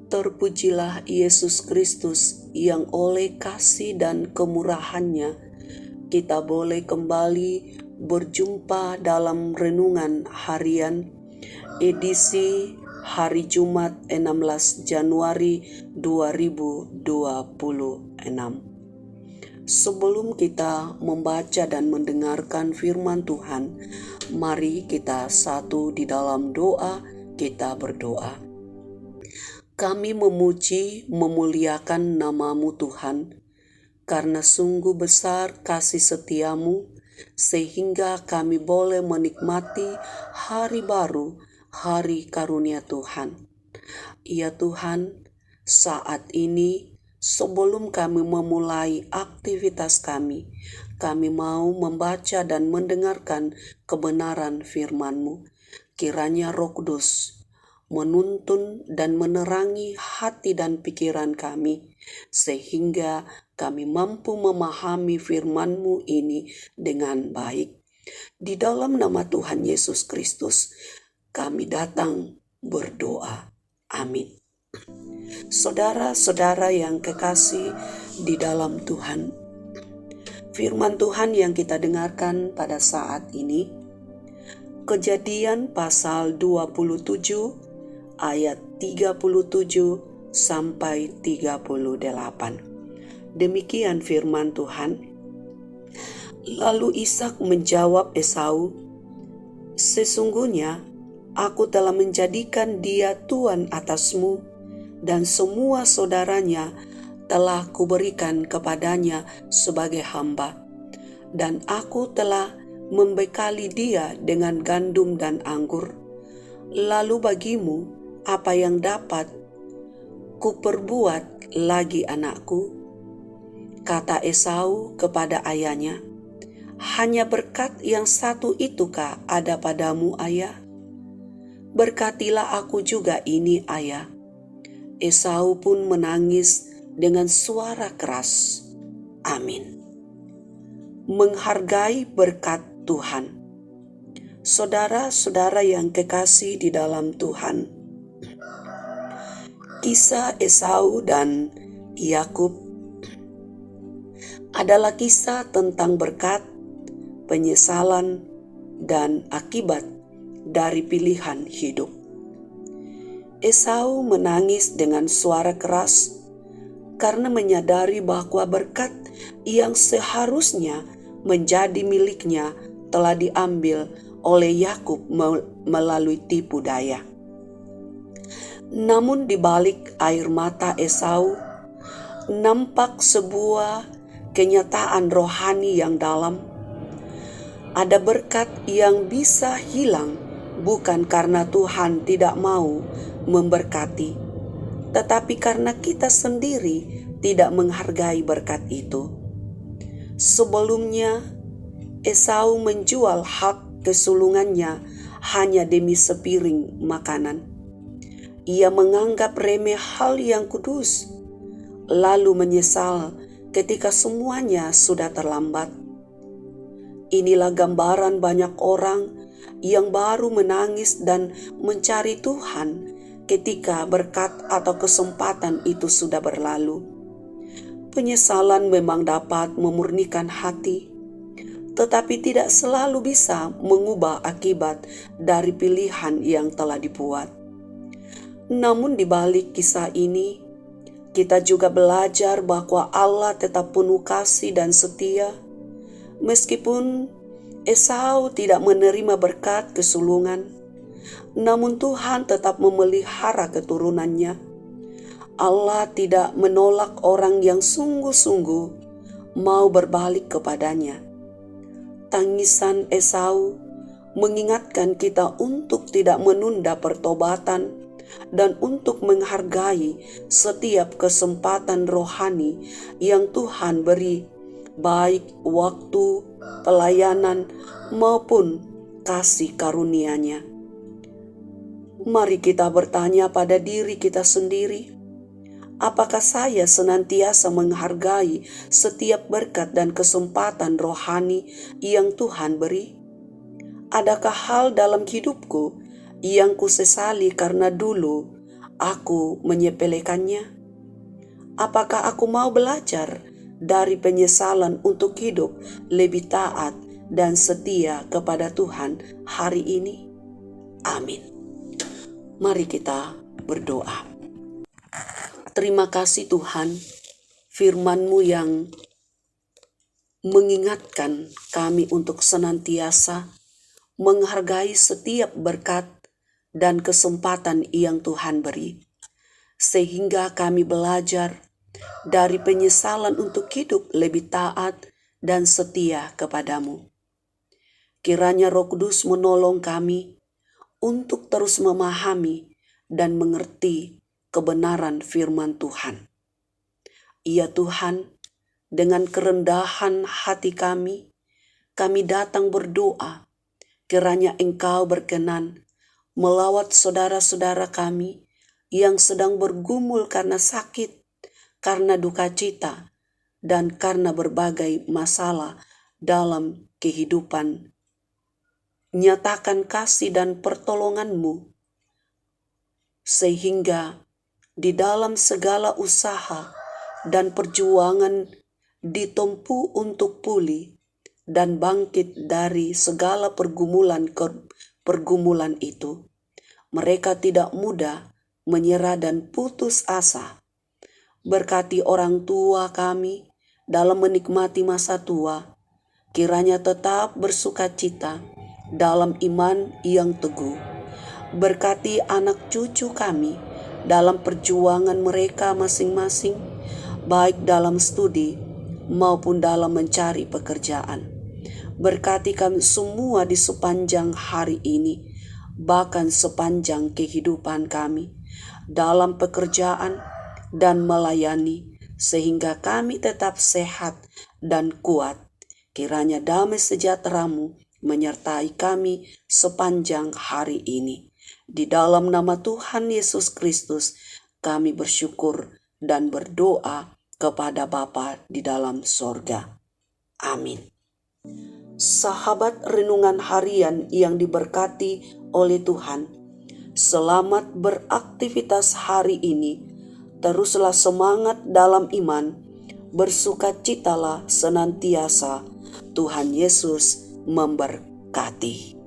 Terpujilah Yesus Kristus yang oleh kasih dan kemurahan-Nya kita boleh kembali berjumpa dalam renungan harian edisi hari Jumat 16 Januari 2026. Sebelum kita membaca dan mendengarkan firman Tuhan, mari kita satu di dalam doa, kita berdoa. Kami memuji, memuliakan nama-Mu Tuhan, karena sungguh besar kasih setia-Mu, sehingga kami boleh menikmati hari baru, hari karunia Tuhan. Ya Tuhan, saat ini sebelum kami memulai aktivitas kami mau membaca dan mendengarkan kebenaran firman-Mu. Kiranya Roh Kudus menuntun dan menerangi hati dan pikiran kami, sehingga kami mampu memahami firman-Mu ini dengan baik. Di dalam nama Tuhan Yesus Kristus, kami datang berdoa. Amin. Saudara-saudara yang kekasih di dalam Tuhan, firman Tuhan yang kita dengarkan pada saat ini, Kejadian pasal 27 ayat 37 sampai 38. Demikian firman Tuhan. Lalu Ishak menjawab Esau, "Sesungguhnya aku telah menjadikan dia tuan atasmu, dan semua saudaranya telah kuberikan kepadanya sebagai hamba, dan aku telah membekali dia dengan gandum dan anggur. Lalu bagimu, apa yang dapat kuperbuat lagi anakku?" Kata Esau kepada ayahnya, "Hanya berkat yang satu itukah ada padamu, ayah? Berkatilah aku juga ini, ayah." Esau pun menangis dengan suara keras. Amin. Menghargai berkat Tuhan. Saudara-saudara yang kekasih di dalam Tuhan, kisah Esau dan Yakub adalah kisah tentang berkat, penyesalan, dan akibat dari pilihan hidup. Esau menangis dengan suara keras karena menyadari bahwa berkat yang seharusnya menjadi miliknya telah diambil oleh Yakub melalui tipu daya. Namun di balik air mata Esau nampak sebuah kenyataan rohani yang dalam. Ada berkat yang bisa hilang bukan karena Tuhan tidak mau memberkati, tetapi karena kita sendiri tidak menghargai berkat itu. Sebelumnya, Esau menjual hak kesulungannya hanya demi sepiring makanan. Ia menganggap remeh hal yang kudus, lalu menyesal ketika semuanya sudah terlambat. Inilah gambaran banyak orang yang baru menangis dan mencari Tuhan ketika berkat atau kesempatan itu sudah berlalu. Penyesalan memang dapat memurnikan hati, tetapi tidak selalu bisa mengubah akibat dari pilihan yang telah dibuat. Namun di balik kisah ini, kita juga belajar bahwa Allah tetap penuh kasih dan setia. Meskipun Esau tidak menerima berkat kesulungan, namun Tuhan tetap memelihara keturunannya. Allah tidak menolak orang yang sungguh-sungguh mau berbalik kepadanya. Tangisan Esau mengingatkan kita untuk tidak menunda pertobatan dan untuk menghargai setiap kesempatan rohani yang Tuhan beri, baik waktu, pelayanan, maupun kasih karunia-Nya. Mari kita bertanya pada diri kita sendiri, apakah saya senantiasa menghargai setiap berkat dan kesempatan rohani yang Tuhan beri? Adakah hal dalam hidupku yang kusesali karena dulu aku menyepelekannya? Apakah aku mau belajar dari penyesalan untuk hidup lebih taat dan setia kepada Tuhan hari ini? Amin. Mari kita berdoa. Terima kasih Tuhan, firman-Mu yang mengingatkan kami untuk senantiasa menghargai setiap berkat dan kesempatan yang Tuhan beri, sehingga kami belajar dari penyesalan untuk hidup lebih taat dan setia kepadamu. Kiranya Roh Kudus menolong kami untuk terus memahami dan mengerti kebenaran firman Tuhan. Ya Tuhan, dengan kerendahan hati kami datang berdoa, kiranya Engkau berkenan melawat saudara-saudara kami yang sedang bergumul karena sakit, karena duka cita, dan karena berbagai masalah dalam kehidupan. Nyatakan kasih dan pertolongan-Mu, sehingga di dalam segala usaha dan perjuangan ditempuh untuk pulih dan bangkit dari segala pergumulan itu, mereka tidak mudah menyerah dan putus asa. Berkati orang tua kami dalam menikmati masa tua, kiranya tetap bersuka cita dalam iman yang teguh. Berkati anak cucu kami dalam perjuangan mereka masing-masing, baik dalam studi maupun dalam mencari pekerjaan. Berkati kami semua di sepanjang hari ini, bahkan sepanjang kehidupan kami, dalam pekerjaan dan melayani, sehingga kami tetap sehat dan kuat. Kiranya damai sejahtera-Mu menyertai kami sepanjang hari ini. Di dalam nama Tuhan Yesus Kristus, kami bersyukur dan berdoa kepada Bapa di dalam sorga. Amin. Sahabat renungan harian yang diberkati oleh Tuhan, selamat beraktivitas hari ini. Teruslah semangat dalam iman, bersukacitalah senantiasa. Tuhan Yesus memberkati.